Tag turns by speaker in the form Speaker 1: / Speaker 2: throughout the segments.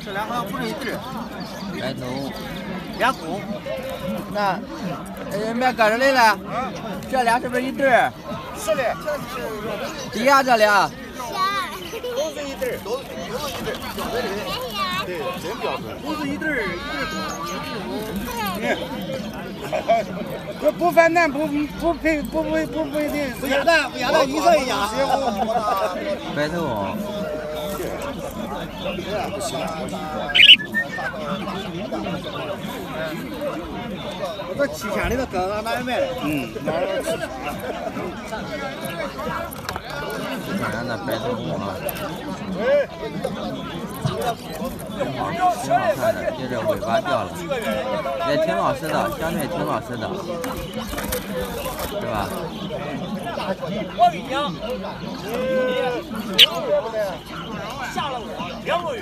Speaker 1: 这俩好像不是一对儿。
Speaker 2: 白头。
Speaker 1: 俩公。
Speaker 2: 那，买搁这来了。这俩是不是一对儿？
Speaker 1: 是的。
Speaker 2: 底下这俩。
Speaker 1: 都是一对儿，都是一对儿。对，真标准。都是一对儿，一对儿公。这不分男不一定，不压的，一色一样。
Speaker 2: 白头。
Speaker 1: 不行。这7000的搁哪儿卖的？哪儿
Speaker 2: 看看那白头公啊，挺好看的，就这尾巴掉了，也挺老实的，相对挺老实的，是吧？
Speaker 3: 我跟你讲，下了我2个月，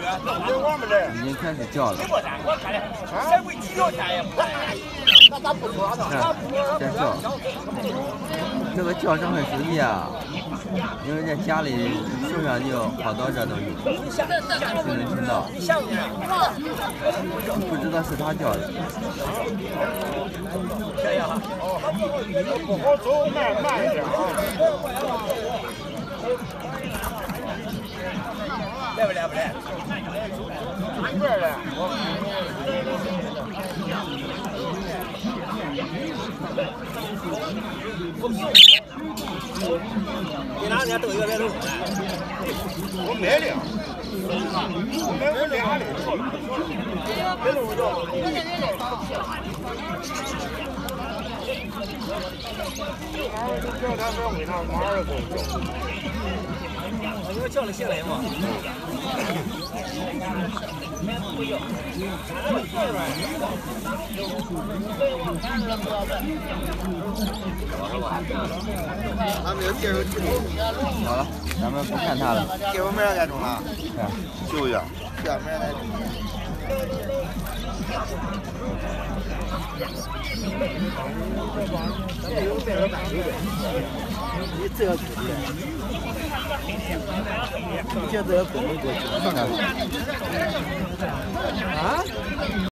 Speaker 2: 已经开始叫了。
Speaker 3: 我看的，才会几条钱也不那咋不说呢？
Speaker 2: 在叫，这个叫声很熟悉啊，因为在家里手上就好多这东西，就能听到。不知道是他叫的。
Speaker 1: 不好走，慢一点啊。
Speaker 3: 来不来？
Speaker 1: 一边来。
Speaker 3: 你哪天都有来头？
Speaker 1: 我买了，我买我俩的。别弄我叫。叫他说为啥马儿给我叫？
Speaker 3: 你们叫了下来吗？
Speaker 1: 他没有介入记录。
Speaker 2: 好了，咱们不看他了。
Speaker 1: 给我们2点钟了。就呀。是啊，明儿再中。有这个感觉的，你这个可以，你这个可以过去。啊？